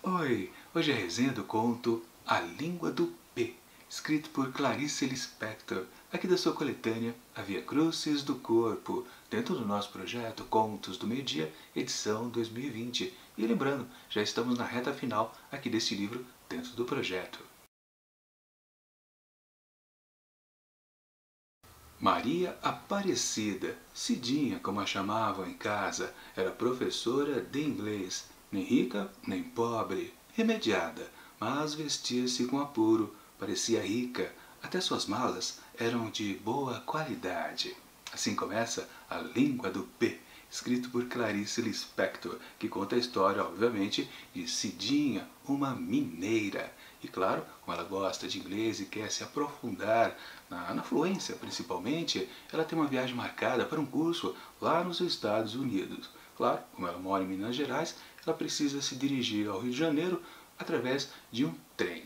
Oi, hoje é a resenha do conto A Língua do P, escrito por Clarice Lispector, aqui da sua coletânea A Via Crucis do Corpo, dentro do nosso projeto Contos do Meio-Dia, edição 2020. E lembrando, já estamos na reta final aqui deste livro dentro do projeto. Maria Aparecida, Cidinha, como a chamavam em casa, era professora de inglês, nem rica nem pobre, remediada, mas vestia-se com apuro, parecia rica, até suas malas eram de boa qualidade. Assim começa A Língua do P, escrito por Clarice Lispector, que conta a história, obviamente, de Cidinha, uma mineira. E claro, como ela gosta de inglês e quer se aprofundar na fluência principalmente, ela tem uma viagem marcada para um curso lá nos Estados Unidos. Claro, como ela mora em Minas Gerais, ela precisa se dirigir ao Rio de Janeiro através de um trem.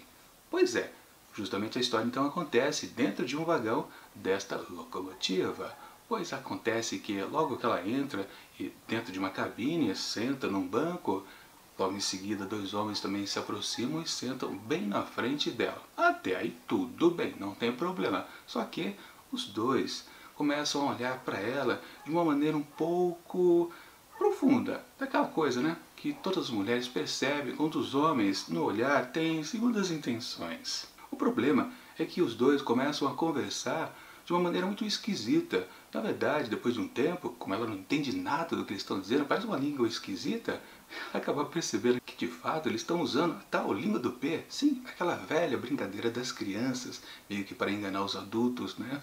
Pois é, justamente a história então acontece dentro de um vagão desta locomotiva. Pois acontece que logo que ela entra e dentro de uma cabine, senta num banco, logo em seguida dois homens também se aproximam e sentam bem na frente dela. Até aí tudo bem, não tem problema. Só que os dois começam a olhar para ela de uma maneira um pouco profunda. Daquela coisa, né? Que todas as mulheres percebem quando os homens no olhar têm segundas intenções. O problema é que os dois começam a conversar de uma maneira muito esquisita. Na verdade, depois de um tempo, como ela não entende nada do que eles estão dizendo, parece uma língua esquisita, acaba percebendo que de fato eles estão usando a tal língua do P. Sim, aquela velha brincadeira das crianças, meio que para enganar os adultos, né?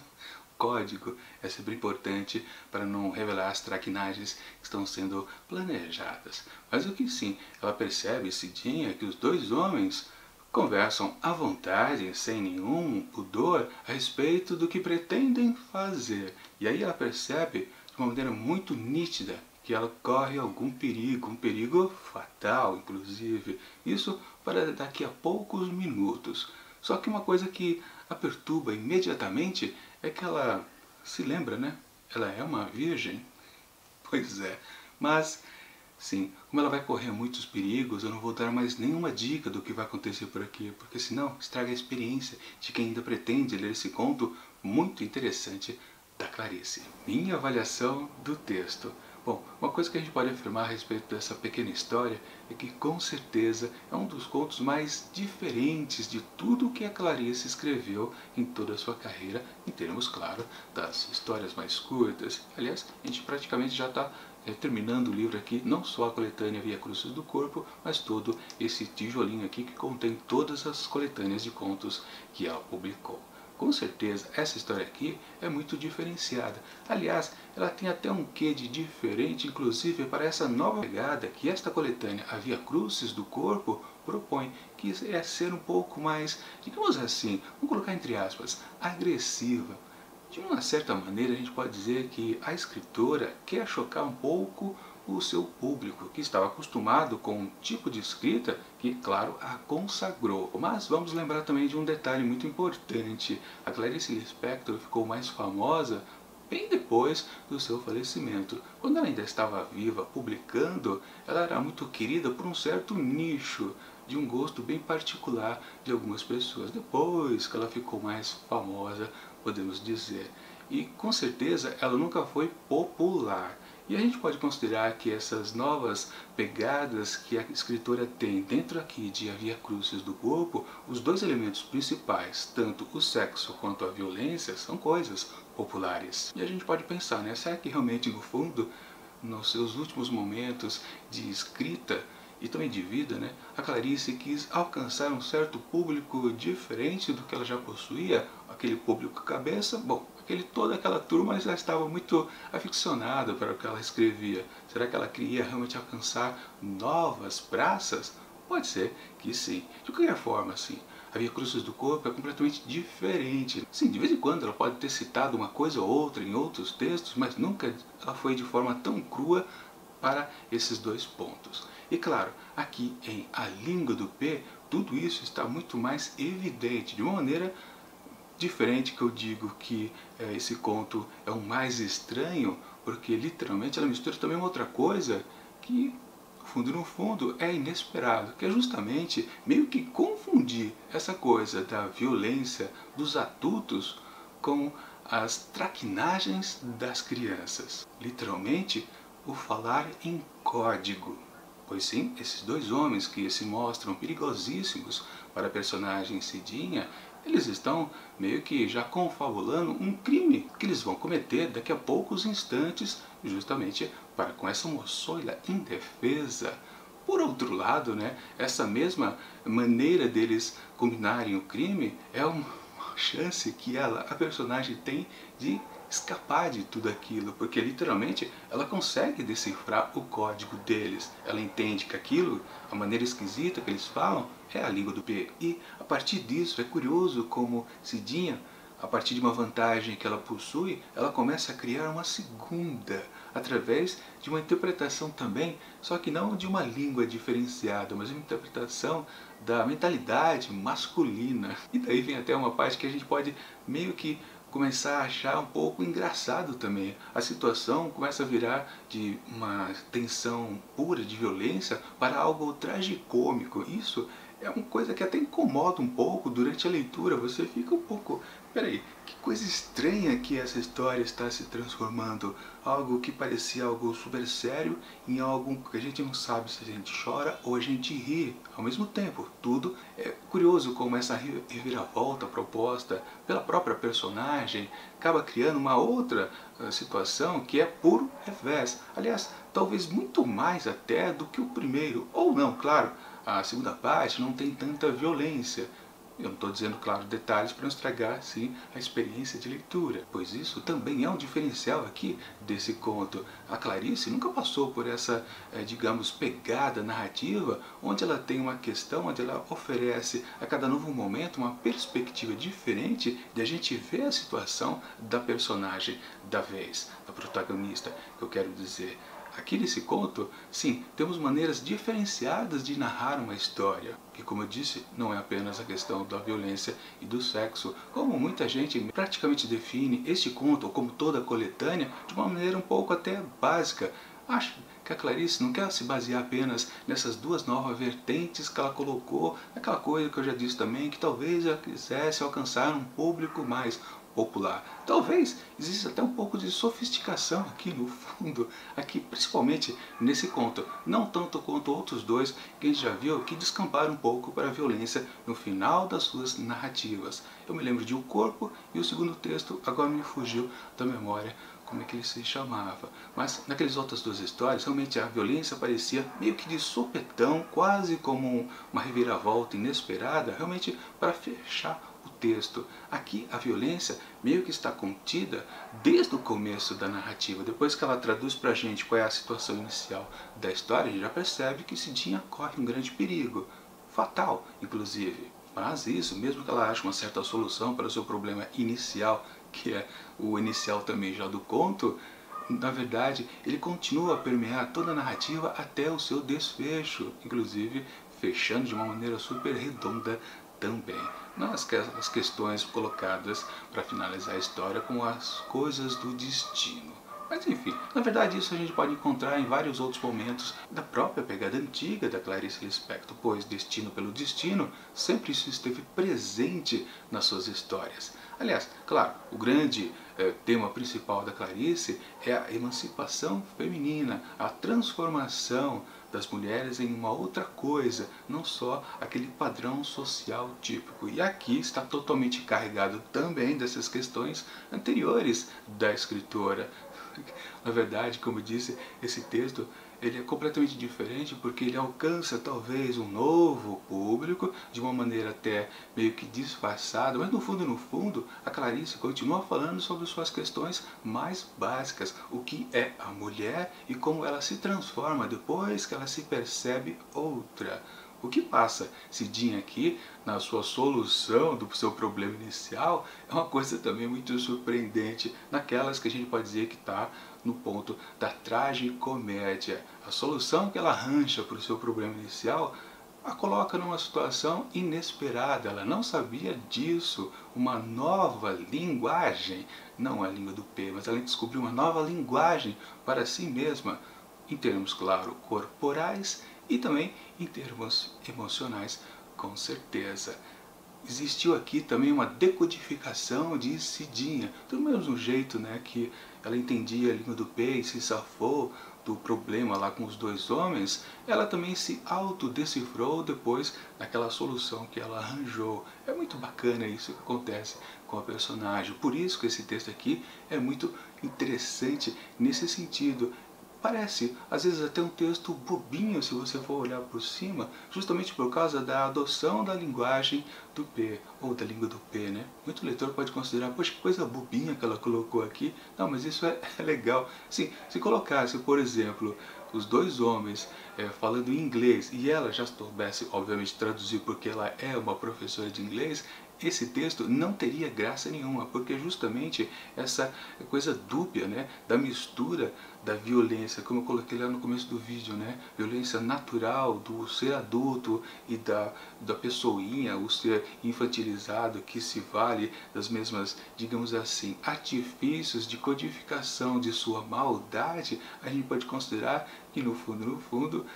O código é sempre importante para não revelar as traquinagens que estão sendo planejadas. Mas o que sim, ela percebe, Cidinha, que os dois homens conversam à vontade, sem nenhum pudor, a respeito do que pretendem fazer. E aí ela percebe, de uma maneira muito nítida, que ela corre algum perigo, um perigo fatal, inclusive. Isso para daqui a poucos minutos. Só que uma coisa que a perturba imediatamente é que ela se lembra, né? Ela é uma virgem. Pois é, mas sim, como ela vai correr muitos perigos, eu não vou dar mais nenhuma dica do que vai acontecer por aqui, porque senão estraga a experiência de quem ainda pretende ler esse conto muito interessante da Clarice. Minha avaliação do texto. Bom, uma coisa que a gente pode afirmar a respeito dessa pequena história é que com certeza é um dos contos mais diferentes de tudo o que a Clarice escreveu em toda a sua carreira, em termos, claro, das histórias mais curtas. Aliás, a gente praticamente já está terminando o livro aqui, não só a coletânea Via Crucis do Corpo, mas todo esse tijolinho aqui que contém todas as coletâneas de contos que ela publicou. Com certeza, essa história aqui é muito diferenciada. Aliás, ela tem até um quê de diferente, inclusive, para essa nova pegada que esta coletânea, A Via Crucis do Corpo, propõe, que é ser um pouco mais, digamos assim, vamos colocar entre aspas, agressiva. De uma certa maneira, a gente pode dizer que a escritora quer chocar um pouco o seu público, que estava acostumado com um tipo de escrita que, claro, a consagrou. Mas vamos lembrar também de um detalhe muito importante. A Clarice Lispector ficou mais famosa bem depois do seu falecimento. Quando ela ainda estava viva, publicando, ela era muito querida por um certo nicho, de um gosto bem particular de algumas pessoas. Depois que ela ficou mais famosa, podemos dizer. E com certeza ela nunca foi popular. E a gente pode considerar que essas novas pegadas que a escritora tem dentro aqui de A Via Crucis do Corpo, os dois elementos principais, tanto o sexo quanto a violência, são coisas populares. E a gente pode pensar, né, será que realmente no fundo, nos seus últimos momentos de escrita e também de vida, né, a Clarice quis alcançar um certo público diferente do que ela já possuía, aquele público cabeça, bom, toda aquela turma já estava muito aficionada para o que ela escrevia. Será que ela queria realmente alcançar novas praças? Pode ser que sim. De qualquer forma, assim, a Via Crucis do Corpo é completamente diferente. Sim, de vez em quando ela pode ter citado uma coisa ou outra em outros textos, mas nunca ela foi de forma tão crua para esses dois pontos. E claro, aqui em A Língua do P, tudo isso está muito mais evidente, de uma maneira diferente, que eu digo que esse conto é o mais estranho, porque literalmente ela mistura também uma outra coisa que no fundo, é inesperado, que é justamente meio que confundir essa coisa da violência dos adultos com as traquinagens das crianças. Literalmente, o falar em código. Pois sim, esses dois homens que se mostram perigosíssimos para a personagem Cidinha, eles estão meio que já confabulando um crime que eles vão cometer daqui a poucos instantes, justamente para com essa moçoila indefesa. Por outro lado, né, essa mesma maneira deles combinarem o crime é uma chance que a personagem tem de escapar de tudo aquilo, porque literalmente ela consegue decifrar o código deles. Ela entende que aquilo, a maneira esquisita que eles falam, é a língua do P. E a partir disso é curioso como Cidinha, a partir de uma vantagem que ela possui, ela começa a criar uma segunda, através de uma interpretação também, só que não de uma língua diferenciada, mas uma interpretação da mentalidade masculina. E daí vem até uma parte que a gente pode meio que começar a achar um pouco engraçado também. A situação começa a virar de uma tensão pura de violência para algo tragicômico. Isso é uma coisa que até incomoda um pouco durante a leitura. Você fica um pouco, peraí, que coisa estranha que essa história está se transformando. Algo que parecia algo super sério em algo que a gente não sabe se a gente chora ou a gente ri ao mesmo tempo. Tudo é curioso como essa reviravolta proposta pela própria personagem acaba criando uma outra situação que é puro revés. Aliás, talvez muito mais até do que o primeiro. Ou não, claro, a segunda parte não tem tanta violência. Eu não estou dizendo, claro, detalhes para não estragar, sim, a experiência de leitura, pois isso também é um diferencial aqui desse conto. A Clarice nunca passou por essa, digamos, pegada narrativa, onde ela tem uma questão, onde ela oferece a cada novo momento uma perspectiva diferente de a gente ver a situação da personagem da vez, da protagonista, que eu quero dizer. Aqui nesse conto, sim, temos maneiras diferenciadas de narrar uma história, que, como eu disse, não é apenas a questão da violência e do sexo, como muita gente praticamente define este conto, como toda a coletânea, de uma maneira um pouco até básica. Acho que a Clarice não quer se basear apenas nessas duas novas vertentes que ela colocou, naquela coisa que eu já disse também, que talvez ela quisesse alcançar um público mais popular. Talvez exista até um pouco de sofisticação aqui no fundo, aqui principalmente nesse conto, não tanto quanto outros dois que a gente já viu que descamparam um pouco para a violência no final das suas narrativas. Eu me lembro de O Corpo e o segundo texto agora me fugiu da memória como é que ele se chamava. Mas naquelas outras duas histórias, realmente a violência parecia meio que de sopetão, quase como uma reviravolta inesperada, realmente para fechar o texto. Aqui a violência meio que está contida desde o começo da narrativa. Depois que ela traduz para a gente qual é a situação inicial da história, a gente já percebe que Cidinha corre um grande perigo, fatal inclusive. Mas isso, mesmo que ela ache uma certa solução para o seu problema inicial, que é o inicial também já do conto, na verdade ele continua a permear toda a narrativa até o seu desfecho, inclusive fechando de uma maneira super redonda também. Não as questões colocadas para finalizar a história com as coisas do destino. Mas enfim, na verdade isso a gente pode encontrar em vários outros momentos da própria pegada antiga da Clarice Lispector, pois Destino pelo Destino sempre isso esteve presente nas suas histórias. Aliás, claro, o grande tema principal da Clarice é a emancipação feminina, a transformação das mulheres em uma outra coisa, não só aquele padrão social típico. E aqui está totalmente carregado também dessas questões anteriores da escritora. Na verdade, como eu disse, esse texto ele é completamente diferente porque ele alcança talvez um novo público de uma maneira até meio que disfarçada, mas no fundo, a Clarice continua falando sobre suas questões mais básicas, o que é a mulher e como ela se transforma depois que ela se percebe outra. O que passa Cidinha aqui, na sua solução do seu problema inicial, é uma coisa também muito surpreendente, naquelas que a gente pode dizer que está no ponto da tragicomédia. A solução que ela arranja para o seu problema inicial a coloca numa situação inesperada, ela não sabia disso, uma nova linguagem, não a língua do P, mas ela descobriu uma nova linguagem para si mesma. em termos, claro, corporais e também em termos emocionais, com certeza. Existiu aqui também uma decodificação de Cidinha, do mesmo jeito, né, que ela entendia a língua do P e se safou do problema lá com os dois homens, ela também se autodecifrou depois daquela solução que ela arranjou. É muito bacana isso que acontece com a personagem, por isso que esse texto aqui é muito interessante nesse sentido. Parece, às vezes, até um texto bobinho se você for olhar por cima, justamente por causa da adoção da linguagem do P, ou da língua do P, né? Muito leitor pode considerar, poxa, que coisa bobinha que ela colocou aqui. Não, mas isso é legal. Sim, se colocasse, por exemplo, os dois homens falando em inglês e ela já soubesse, obviamente, traduzir porque ela é uma professora de inglês, esse texto não teria graça nenhuma, porque justamente essa coisa dúbia, né, da mistura da violência, como eu coloquei lá no começo do vídeo, né, violência natural do ser adulto e da pessoinha, o ser infantilizado que se vale das mesmas, digamos assim, artifícios de codificação de sua maldade, a gente pode considerar que no fundo,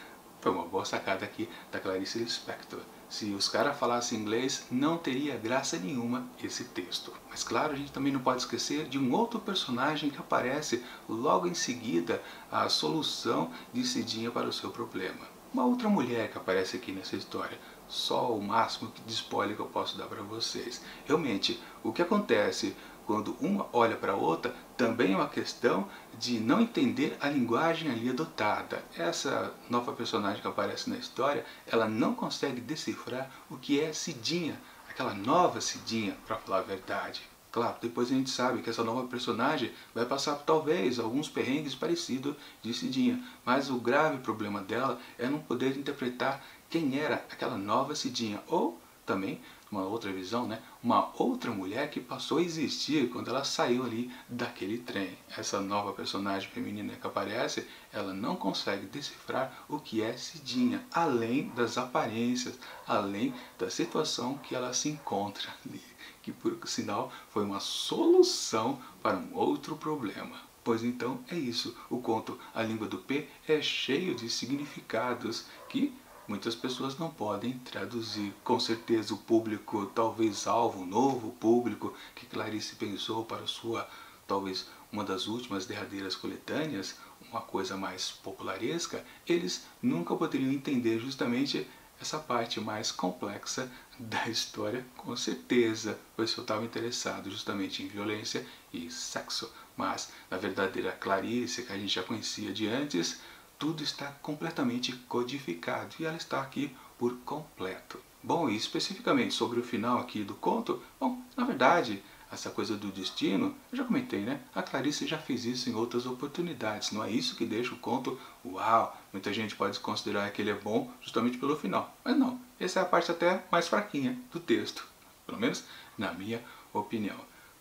foi uma boa sacada aqui da Clarice Lispector. Se os caras falassem inglês, não teria graça nenhuma esse texto. Mas claro, a gente também não pode esquecer de um outro personagem que aparece logo em seguida a solução de Cidinha para o seu problema. Uma outra mulher que aparece aqui nessa história. Só o máximo de spoiler que eu posso dar para vocês. Realmente, o que acontece quando uma olha para a outra também é uma questão de não entender a linguagem ali adotada. Essa nova personagem que aparece na história, ela não consegue decifrar o que é Cidinha, aquela nova Cidinha, para falar a verdade. Claro, depois a gente sabe que essa nova personagem vai passar talvez alguns perrengues parecidos de Cidinha, mas o grave problema dela é não poder interpretar quem era aquela nova Cidinha, ou também, uma outra visão, né, uma outra mulher que passou a existir quando ela saiu ali daquele trem. Essa nova personagem feminina que aparece, ela não consegue decifrar o que é Cidinha, além das aparências, além da situação que ela se encontra ali, que por sinal foi uma solução para um outro problema. Pois então é isso, o conto A Língua do P é cheio de significados que muitas pessoas não podem traduzir. Com certeza o público, talvez alvo, novo público que Clarice pensou para sua, talvez uma das últimas derradeiras coletâneas, uma coisa mais popularesca, eles nunca poderiam entender justamente essa parte mais complexa da história, com certeza, pois eu estava interessado justamente em violência e sexo. Mas na verdadeira Clarice, que a gente já conhecia de antes, tudo está completamente codificado e ela está aqui por completo. Bom, e especificamente sobre o final aqui do conto, bom, na verdade, essa coisa do destino, eu já comentei, né? A Clarice já fez isso em outras oportunidades, não é isso que deixa o conto uau. Muita gente pode considerar que ele é bom justamente pelo final, mas não, essa é a parte até mais fraquinha do texto, pelo menos na minha opinião.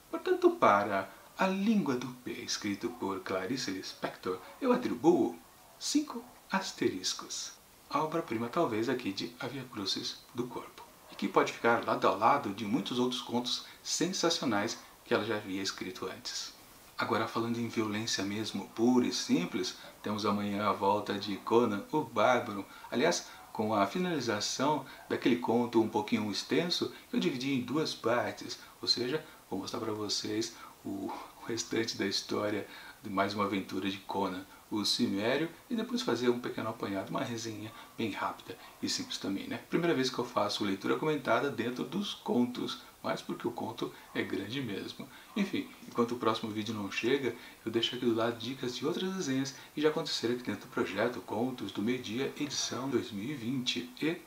Portanto, para A Língua do P, escrito por Clarice Lispector, eu atribuo 5 asteriscos. A obra-prima talvez aqui de A Via Crucis do Corpo, e que pode ficar lado a lado de muitos outros contos sensacionais que ela já havia escrito antes. Agora, falando em violência mesmo, pura e simples, temos amanhã a volta de Conan o Bárbaro, aliás, com a finalização daquele conto um pouquinho extenso, que eu dividi em 2 partes, ou seja, vou mostrar para vocês o restante da história de mais uma aventura de Conan, o Cimério, e depois fazer um pequeno apanhado, uma resenha bem rápida e simples também, né? Primeira vez que eu faço leitura comentada dentro dos contos, mas porque o conto é grande mesmo. Enfim, enquanto o próximo vídeo não chega, eu deixo aqui do lado dicas de outras resenhas que já aconteceram aqui dentro do projeto Contos do Meio Dia, edição 2020. E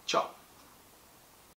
tchau!